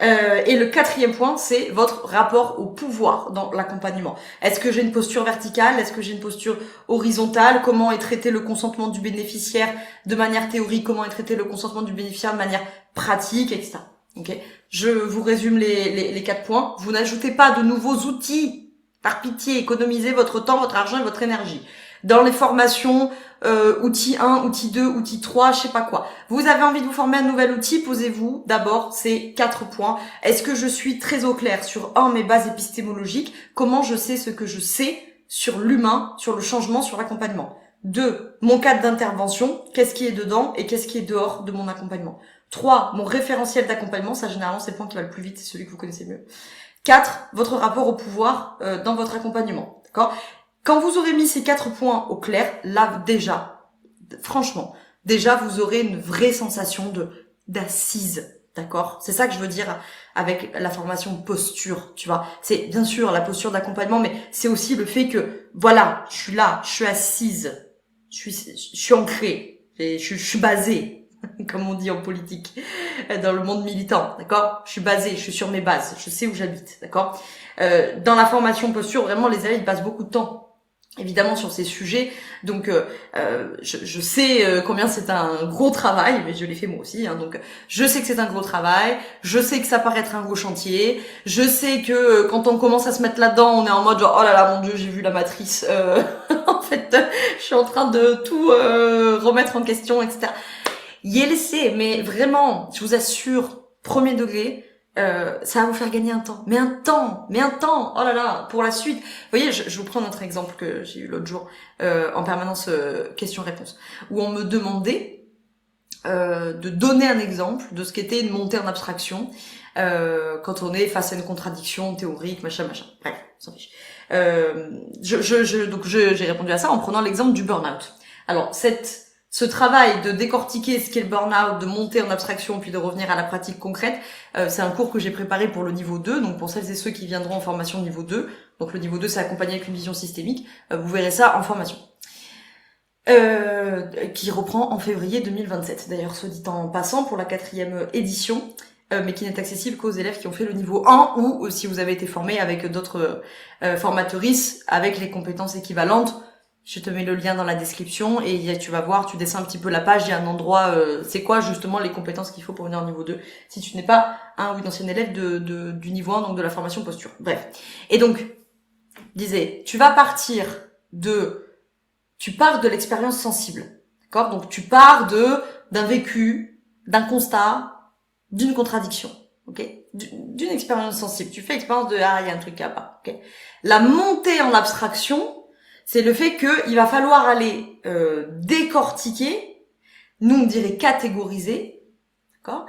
Et le quatrième point, c'est votre rapport au pouvoir dans l'accompagnement. Est-ce que j'ai une posture verticale? Est-ce que j'ai une posture horizontale? Comment est traité le consentement du bénéficiaire de manière théorique? Comment est traité le consentement du bénéficiaire de manière pratique, etc. Ok. Je vous résume les 4 points. Vous n'ajoutez pas de nouveaux outils. Par pitié, économisez votre temps, votre argent et votre énergie. Dans les formations, outil 1, outil 2, outil 3, je sais pas quoi. Vous avez envie de vous former un nouvel outil, posez-vous d'abord ces 4 points. Est-ce que je suis très au clair sur mes bases épistémologiques? Comment je sais ce que je sais sur l'humain, sur le changement, sur l'accompagnement? 2, mon cadre d'intervention, qu'est-ce qui est dedans et qu'est-ce qui est dehors de mon accompagnement? 3, mon référentiel d'accompagnement, ça généralement c'est le point qui va le plus vite, c'est celui que vous connaissez mieux. 4, votre rapport au pouvoir dans votre accompagnement. D'accord? Quand vous aurez mis ces 4 points au clair, là déjà, franchement, déjà vous aurez une vraie sensation d'assise, d'accord? C'est ça que je veux dire avec la formation posture, tu vois. C'est bien sûr la posture d'accompagnement, mais c'est aussi le fait que, voilà, je suis là, je suis assise, je suis ancrée, je suis basée, comme on dit en politique, dans le monde militant, d'accord? Je suis basée, je suis sur mes bases, je sais où j'habite, d'accord? Dans la formation posture, vraiment, les élèves, ils passent beaucoup de temps évidemment sur ces sujets, donc je sais combien c'est un gros travail, mais je l'ai fait moi aussi, donc je sais que c'est un gros travail, je sais que ça paraît être un gros chantier, je sais que quand on commence à se mettre là-dedans, on est en mode genre oh là là mon dieu j'ai vu la matrice, en fait je suis en train de tout remettre en question, etc. Y est laissé, mais vraiment, je vous assure, premier degré, ça va vous faire gagner un temps. Mais un temps, oh là là, pour la suite. Vous voyez, je vous prends notre exemple que j'ai eu l'autre jour, en permanence question-réponse, où on me demandait de donner un exemple de ce qu'était une montée en abstraction quand on est face à une contradiction théorique, machin. Bref, on s'en fiche. Donc j'ai répondu à ça en prenant l'exemple du burn-out. Alors, ce travail de décortiquer ce qu'est le burn-out, de monter en abstraction, puis de revenir à la pratique concrète, c'est un cours que j'ai préparé pour le niveau 2, donc pour celles et ceux qui viendront en formation niveau 2. Donc le niveau 2, c'est accompagné avec une vision systémique. Vous verrez ça en formation. Qui reprend en février 2027. D'ailleurs, soit dit en passant, pour la 4e édition, mais qui n'est accessible qu'aux élèves qui ont fait le niveau 1 ou si vous avez été formé avec d'autres formatrices avec les compétences équivalentes. Je te mets le lien dans la description et tu vas voir, tu descends un petit peu la page, il y a un endroit, c'est quoi justement les compétences qu'il faut pour venir au niveau 2 si tu n'es pas un ou une ancienne élève du niveau 1, donc de la formation posture. Bref. Et donc, disais, tu pars de l'expérience sensible. D'accord? Donc tu pars d'un vécu, d'un constat, d'une contradiction. OK? D'une expérience sensible. Tu fais l'expérience de il y a un truc qui va pas. OK? La montée en abstraction, c'est le fait qu'il va falloir aller décortiquer, nous on dirait catégoriser, d'accord,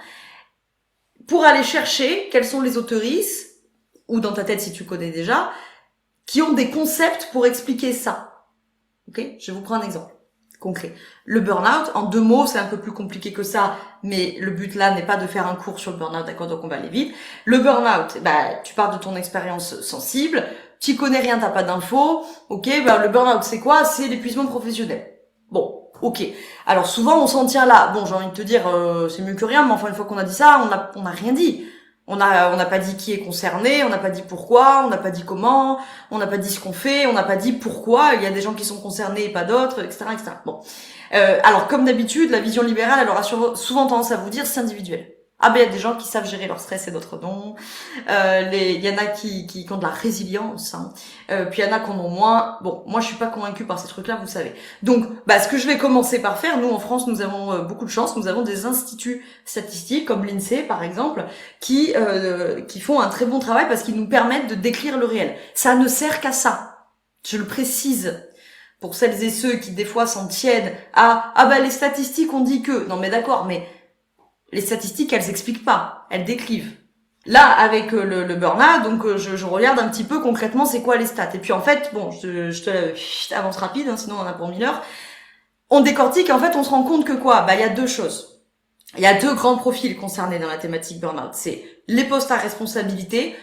pour aller chercher quels sont les autoristes, ou dans ta tête si tu connais déjà, qui ont des concepts pour expliquer ça. Ok? Je vais vous prendre un exemple concret. Le burn-out, en 2 mots, c'est un peu plus compliqué que ça, mais le but là n'est pas de faire un cours sur le burn-out, d'accord, donc on va aller vite. Le burn-out, tu pars de ton expérience sensible, tu connais rien, t'as pas d'infos, ok, le burn-out c'est quoi? C'est l'épuisement professionnel. Bon, ok. Alors souvent on s'en tient là. Bon, j'ai envie de te dire, c'est mieux que rien, mais enfin une fois qu'on a dit ça, on a rien dit. On n'a pas dit qui est concerné, on n'a pas dit pourquoi, on n'a pas dit comment, on n'a pas dit ce qu'on fait, on n'a pas dit pourquoi, il y a des gens qui sont concernés et pas d'autres, etc., etc. Bon. Alors, comme d'habitude, la vision libérale, elle aura souvent tendance à vous dire c'est individuel. Ah ben, il y a des gens qui savent gérer leur stress et d'autres non. Il y en a qui ont de la résilience, hein. Puis il y en a qui en ont moins. Bon, moi je suis pas convaincue par ces trucs-là, vous savez. Donc, ce que je vais commencer par faire, nous en France, nous avons beaucoup de chance, nous avons des instituts statistiques comme l'INSEE par exemple, qui font un très bon travail parce qu'ils nous permettent de décrire le réel. Ça ne sert qu'à ça. Je le précise. Pour celles et ceux qui des fois s'en tiennent à les statistiques on dit que. Non mais d'accord, mais les statistiques, elles s'expliquent pas, elles décrivent. Là, avec le burn-out, donc je regarde un petit peu concrètement c'est quoi les stats. Et puis en fait, bon, je te avance rapide, hein, sinon on en a pour 1000 heures. On décortique et en fait on se rend compte que quoi? Il y a 2 choses. Il y a 2 grands profils concernés dans la thématique burn-out. C'est les postes à responsabilité,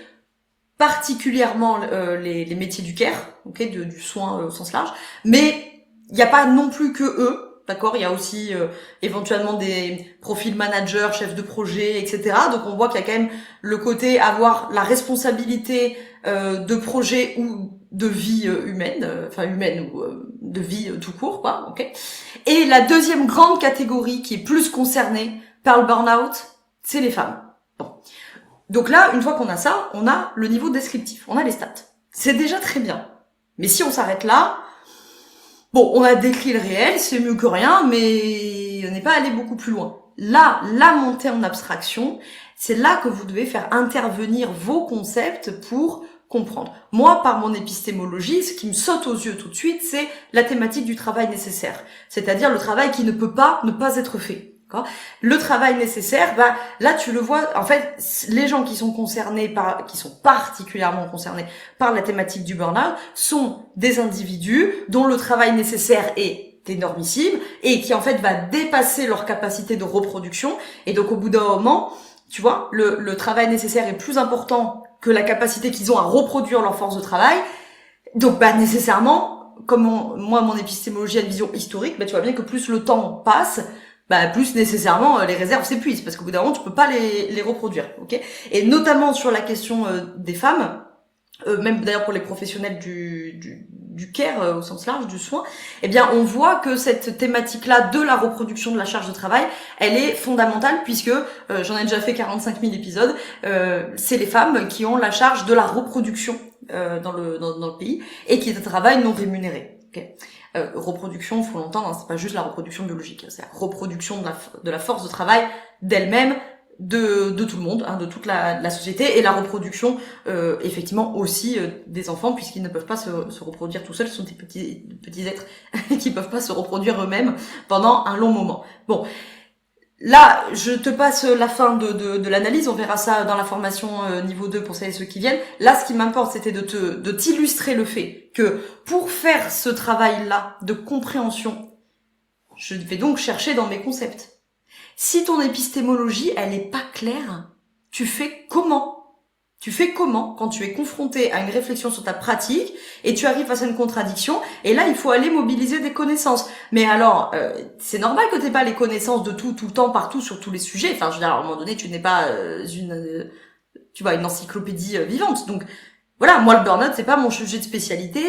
particulièrement les métiers du care, ok, du soin au sens large. Mais il n'y a pas non plus que eux. D'accord, il y a aussi éventuellement des profils managers, chefs de projet, etc. Donc on voit qu'il y a quand même le côté avoir la responsabilité de projet ou de vie humaine, ou de vie tout court, quoi. Ok. Et la deuxième grande catégorie qui est plus concernée par le burn-out, c'est les femmes. Bon. Donc là, une fois qu'on a ça, on a le niveau descriptif, on a les stats. C'est déjà très bien. Mais si on s'arrête là, bon, on a décrit le réel, c'est mieux que rien, mais on n'est pas allé beaucoup plus loin. Là, la montée en abstraction, c'est là que vous devez faire intervenir vos concepts pour comprendre. Moi, par mon épistémologie, ce qui me saute aux yeux tout de suite, c'est la thématique du travail nécessaire. C'est-à-dire le travail qui ne peut pas ne pas être fait. Le travail nécessaire, là tu le vois, en fait, les gens qui sont qui sont particulièrement concernés par la thématique du burn-out sont des individus dont le travail nécessaire est énormissime et qui en fait va dépasser leur capacité de reproduction. Et donc au bout d'un moment, tu vois, le travail nécessaire est plus important que la capacité qu'ils ont à reproduire leur force de travail. Donc nécessairement, comme moi mon épistémologie a une vision historique, tu vois bien que plus le temps passe, plus nécessairement les réserves s'épuisent parce qu'au bout d'un moment tu peux pas les reproduire, ok. Et notamment sur la question des femmes, même d'ailleurs pour les professionnels du care au sens large, du soin, on voit que cette thématique-là de la reproduction de la charge de travail, elle est fondamentale puisque j'en ai déjà fait 45 000 épisodes. C'est les femmes qui ont la charge de la reproduction dans le pays et qui est un travail non rémunéré. Okay. Reproduction, faut l'entendre, c'est pas juste la reproduction biologique, c'est la reproduction de la force de travail d'elle-même de tout le monde, hein, de toute la société, et la reproduction effectivement aussi des enfants, puisqu'ils ne peuvent pas se reproduire tout seuls. Ce sont des petits êtres qui peuvent pas se reproduire eux-mêmes pendant un long moment. Bon, là je te passe la fin de l'analyse, on verra ça dans la formation niveau 2 pour celles et ceux qui viennent. Là, ce qui m'importe, c'était de t'illustrer le fait que pour faire ce travail-là de compréhension, je vais donc chercher dans mes concepts. Si ton épistémologie, elle est pas claire, tu fais comment? Tu fais comment quand tu es confronté à une réflexion sur ta pratique et tu arrives face à une contradiction, et là, il faut aller mobiliser des connaissances. Mais alors, c'est normal que t'aies pas les connaissances de tout le temps, partout, sur tous les sujets. Enfin, je veux dire, à un moment donné, tu n'es pas une encyclopédie vivante. Donc, voilà, moi, le burn-out, c'est pas mon sujet de spécialité.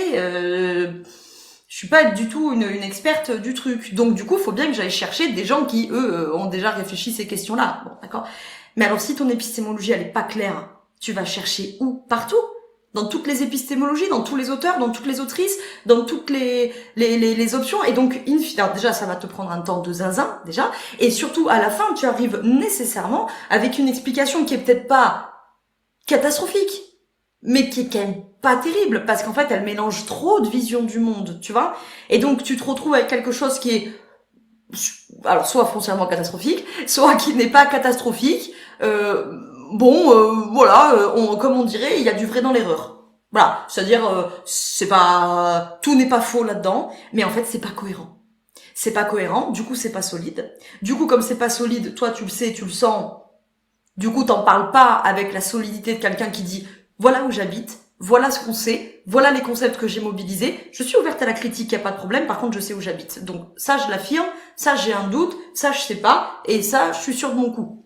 Je suis pas du tout une experte du truc. Donc du coup, il faut bien que j'aille chercher des gens qui, eux, ont déjà réfléchi ces questions-là. Bon, d'accord. Mais alors, si ton épistémologie, elle est pas claire, tu vas chercher où? Partout? Dans toutes les épistémologies, dans tous les auteurs, dans toutes les autrices, dans toutes les options. Et donc, alors déjà, ça va te prendre un temps de zinzin, déjà. Et surtout, à la fin, tu arrives nécessairement avec une explication qui est peut-être pas catastrophique, mais qui est quand même pas terrible, parce qu'en fait, elle mélange trop de visions du monde, tu vois. Et donc, tu te retrouves avec quelque chose qui est, alors, soit foncièrement catastrophique, soit qui n'est pas catastrophique. Comme on dirait, il y a du vrai dans l'erreur. Voilà, c'est-à-dire, tout n'est pas faux là-dedans, mais en fait, c'est pas cohérent. C'est pas cohérent, du coup, c'est pas solide. Du coup, comme c'est pas solide, toi, tu le sais, tu le sens. Du coup, t'en parles pas avec la solidité de quelqu'un qui dit voilà où j'habite, voilà ce qu'on sait, voilà les concepts que j'ai mobilisés. Je suis ouverte à la critique, y a pas de problème. Par contre, je sais où j'habite. Donc ça, je l'affirme. Ça, j'ai un doute. Ça, je sais pas. Et ça, je suis sûre de mon coup.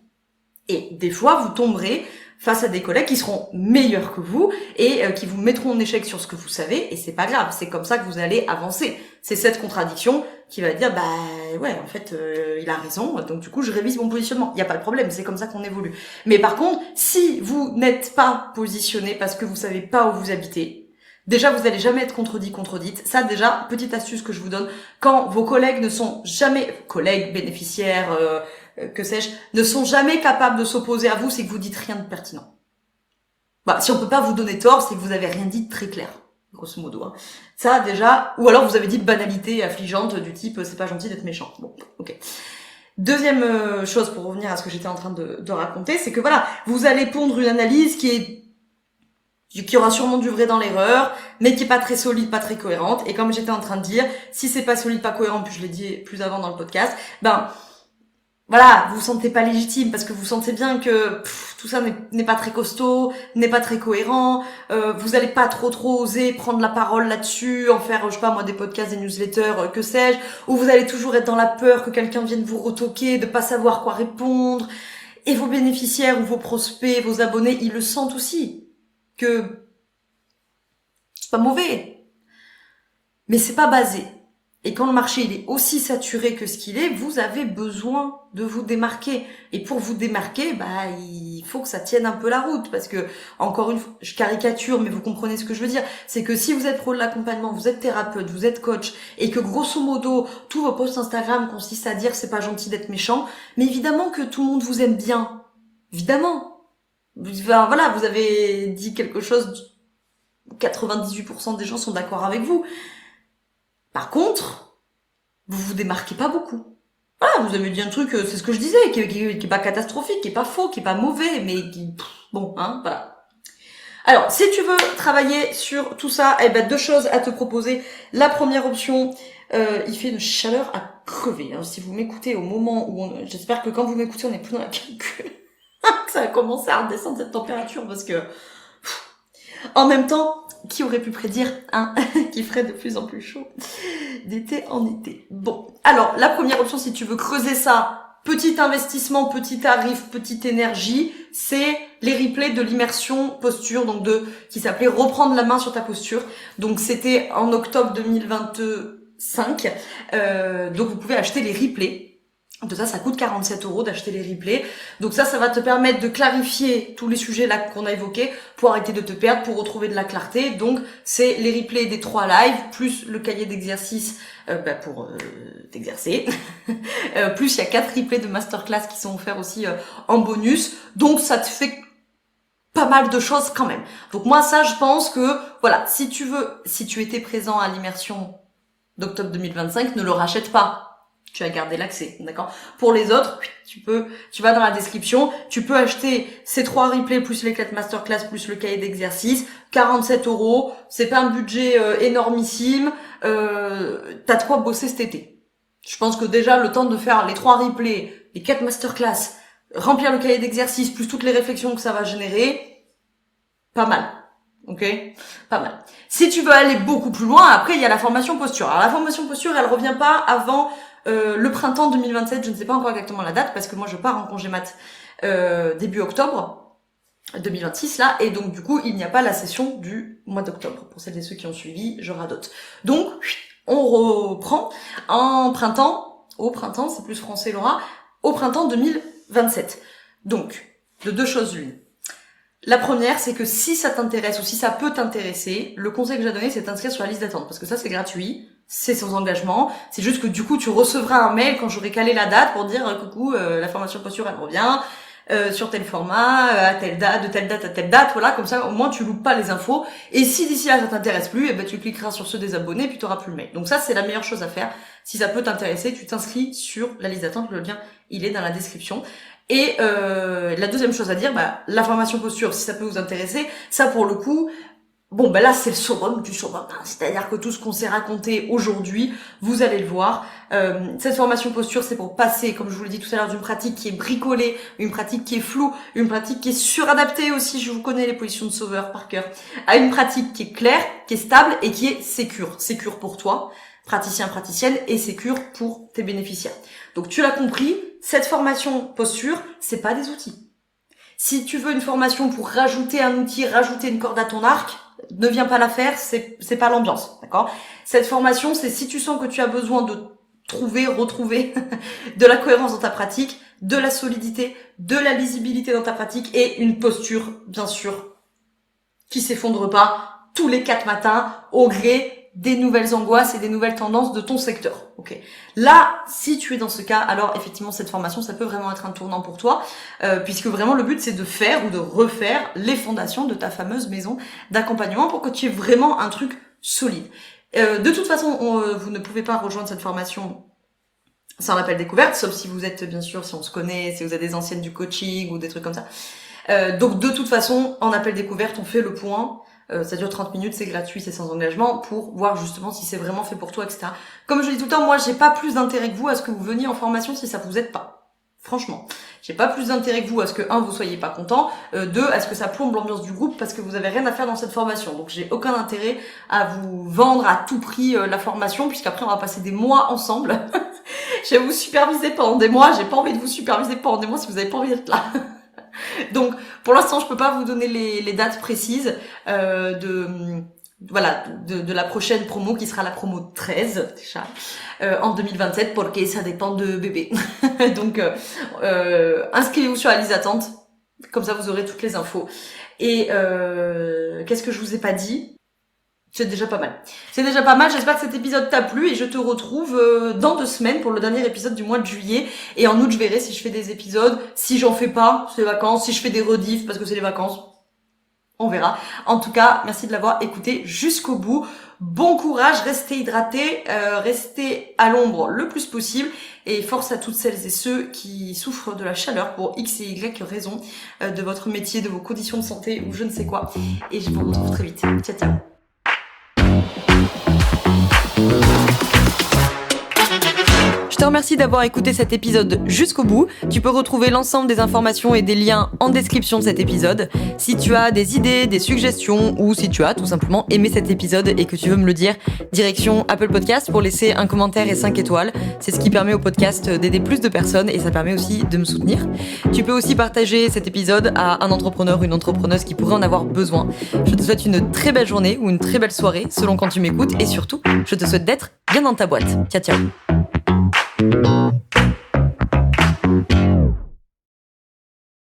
Et des fois, vous tomberez face à des collègues qui seront meilleurs que vous et qui vous mettront en échec sur ce que vous savez, et c'est pas grave, c'est comme ça que vous allez avancer. C'est cette contradiction qui va dire en fait il a raison, donc du coup je révise mon positionnement. Il y a pas de problème, c'est comme ça qu'on évolue. Mais par contre, si vous n'êtes pas positionné parce que vous savez pas où vous habitez, déjà vous allez jamais être contredite. Ça déjà, petite astuce que je vous donne, quand vos collègues ne sont jamais bénéficiaires, que sais-je, ne sont jamais capables de s'opposer à vous, c'est que vous dites rien de pertinent. Si on peut pas vous donner tort, c'est que vous avez rien dit de très clair, grosso modo. Hein. Ça déjà, ou alors vous avez dit de banalité affligeante du type c'est pas gentil d'être méchant. Bon, ok. Deuxième chose pour revenir à ce que j'étais en train de raconter, c'est que voilà, vous allez pondre une analyse qui aura sûrement du vrai dans l'erreur, mais qui est pas très solide, pas très cohérente. Et comme j'étais en train de dire, si c'est pas solide, pas cohérent, puis je l'ai dit plus avant dans le podcast, voilà, vous vous sentez pas légitime parce que vous sentez bien que tout ça n'est pas très costaud, n'est pas très cohérent, vous allez pas trop oser prendre la parole là-dessus, en faire, je sais pas moi, des podcasts, des newsletters, que sais-je, ou vous allez toujours être dans la peur que quelqu'un vienne vous retoquer, de pas savoir quoi répondre, et vos bénéficiaires ou vos prospects, vos abonnés, ils le sentent aussi, que c'est pas mauvais, mais c'est pas basé. Et quand le marché il est aussi saturé que ce qu'il est, vous avez besoin de vous démarquer. Et pour vous démarquer, il faut que ça tienne un peu la route. Parce que, encore une fois, je caricature, mais vous comprenez ce que je veux dire. C'est que si vous êtes pro de l'accompagnement, vous êtes thérapeute, vous êtes coach, et que grosso modo, tous vos posts Instagram consistent à dire c'est pas gentil d'être méchant, mais évidemment que tout le monde vous aime bien. Évidemment. Voilà, vous avez dit quelque chose, 98% des gens sont d'accord avec vous. Par contre, vous vous démarquez pas beaucoup. Voilà, vous avez dit un truc, c'est ce que je disais, qui est pas catastrophique, qui est pas faux, qui est pas mauvais, mais qui, voilà. Alors, si tu veux travailler sur tout ça, deux choses à te proposer. La première option, il fait une chaleur à crever. Hein. Si vous m'écoutez au moment où j'espère que quand vous m'écoutez, on n'est plus dans la calcul. que ça a commencé à redescendre cette température parce que, en même temps, qui aurait pu prédire qu'il ferait de plus en plus chaud d'été en été. Bon, alors la première option, si tu veux creuser ça, petit investissement, petit tarif, petite énergie, c'est les replays de l'immersion posture, donc qui s'appelait reprendre la main sur ta posture. Donc c'était en octobre 2025. Donc vous pouvez acheter les replays. De ça coûte 47 € d'acheter les replays. Donc ça va te permettre de clarifier tous les sujets là qu'on a évoqués pour arrêter de te perdre, pour retrouver de la clarté. Donc c'est les replays des 3 lives, plus le cahier d'exercice pour t'exercer. Plus il y a 4 replays de masterclass qui sont offerts aussi en bonus. Donc ça te fait pas mal de choses quand même. Donc moi ça je pense que voilà, si tu étais présent à l'immersion d'octobre 2025, ne le rachète pas. Tu as gardé l'accès, d'accord? Pour les autres, tu vas dans la description, tu peux acheter ces 3 replays plus les 4 masterclass plus le cahier d'exercice, 47 €, c'est pas un budget énormissime, t'as de quoi bosser cet été. Je pense que déjà le temps de faire les 3 replays, les 4 masterclass, remplir le cahier d'exercice plus toutes les réflexions que ça va générer, pas mal. Ok, pas mal. Si tu veux aller beaucoup plus loin, après il y a la formation posture. Alors la formation posture, elle revient pas avant le printemps 2027, je ne sais pas encore exactement la date parce que moi je pars en congé mat début octobre 2026 là, et donc du coup il n'y a pas la session du mois d'octobre. Pour celles et ceux qui ont suivi, je radote. Donc on reprend au printemps, c'est plus français Laura, au printemps 2027. Donc de 2 choses l'une. La première, c'est que si ça t'intéresse ou si ça peut t'intéresser, le conseil que j'ai donné, c'est de t'inscrire sur la liste d'attente parce que ça c'est gratuit. C'est sans engagement, c'est juste que du coup tu recevras un mail quand j'aurai calé la date pour dire coucou, la formation posture elle revient sur tel format, à telle date, de telle date à telle date, voilà, comme ça au moins tu loupes pas les infos, et si d'ici là ça t'intéresse plus, tu cliqueras sur ceux des abonnés puis tu auras plus le mail. Donc ça c'est la meilleure chose à faire. Si ça peut t'intéresser, tu t'inscris sur la liste d'attente, le lien il est dans la description. Et la deuxième chose à dire, la formation posture, si ça peut vous intéresser, ça pour le coup, là c'est le summum du summum, c'est-à-dire que tout ce qu'on s'est raconté aujourd'hui, vous allez le voir. Cette formation posture, c'est pour passer, comme je vous l'ai dit tout à l'heure, d'une pratique qui est bricolée, une pratique qui est floue, une pratique qui est suradaptée aussi, je vous connais les positions de sauveur par cœur, à une pratique qui est claire, qui est stable et qui est sécure. Sécure pour toi, praticien, praticienne, et sécure pour tes bénéficiaires. Donc tu l'as compris, cette formation posture, c'est pas des outils. Si tu veux une formation pour rajouter un outil, rajouter une corde à ton arc, ne viens pas la faire, c'est pas l'ambiance, d'accord? Cette formation, c'est si tu sens que tu as besoin de retrouver de la cohérence dans ta pratique, de la solidité, de la lisibilité dans ta pratique et une posture, bien sûr, qui s'effondre pas tous les 4 matins au gré des nouvelles angoisses et des nouvelles tendances de ton secteur. Ok. Là, si tu es dans ce cas, alors effectivement cette formation, ça peut vraiment être un tournant pour toi, puisque vraiment le but c'est de faire ou de refaire les fondations de ta fameuse maison d'accompagnement pour que tu aies vraiment un truc solide. De toute façon, vous ne pouvez pas rejoindre cette formation sans l'appel découverte, sauf si vous êtes, bien sûr, si on se connaît, si vous êtes des anciennes du coaching ou des trucs comme ça. Donc de toute façon, en appel découverte, on fait le point. Ça dure 30 minutes, c'est gratuit, c'est sans engagement, pour voir justement si c'est vraiment fait pour toi, etc. Comme je dis tout le temps, moi j'ai pas plus d'intérêt que vous à ce que vous veniez en formation si ça vous aide pas. Franchement. J'ai pas plus d'intérêt que vous à ce que, 1, vous soyez pas content, 2, à ce que ça plombe l'ambiance du groupe parce que vous avez rien à faire dans cette formation. Donc j'ai aucun intérêt à vous vendre à tout prix la formation, puisqu'après on va passer des mois ensemble. Je vais vous superviser pendant des mois, j'ai pas envie de vous superviser pendant des mois si vous avez pas envie d'être là. Donc, pour l'instant, je peux pas vous donner les dates précises de la prochaine promo qui sera la promo 13 déjà en 2027 parce que ça dépend de bébé. Donc, inscrivez-vous sur la liste d'attente, comme ça vous aurez toutes les infos. Et qu'est-ce que je vous ai pas dit? C'est déjà pas mal. C'est déjà pas mal. J'espère que cet épisode t'a plu et je te retrouve dans 2 semaines pour le dernier épisode du mois de juillet. Et en août, je verrai si je fais des épisodes. Si j'en fais pas, c'est les vacances. Si je fais des rediffs parce que c'est les vacances, on verra. En tout cas, merci de l'avoir écouté jusqu'au bout. Bon courage, restez hydratés, restez à l'ombre le plus possible. Et force à toutes celles et ceux qui souffrent de la chaleur pour X et Y raison de votre métier, de vos conditions de santé ou je ne sais quoi. Et je vous retrouve très vite. Ciao, ciao. Je te remercie d'avoir écouté cet épisode jusqu'au bout. Tu peux retrouver l'ensemble des informations et des liens en description de cet épisode. Si tu as des idées, des suggestions ou si tu as tout simplement aimé cet épisode et que tu veux me le dire, direction Apple Podcast pour laisser un commentaire et 5 étoiles. C'est ce qui permet au podcast d'aider plus de personnes et ça permet aussi de me soutenir. Tu peux aussi partager cet épisode à un entrepreneur ou une entrepreneuse qui pourrait en avoir besoin. Je te souhaite une très belle journée ou une très belle soirée selon quand tu m'écoutes et surtout, je te souhaite d'être bien dans ta boîte. Ciao, ciao.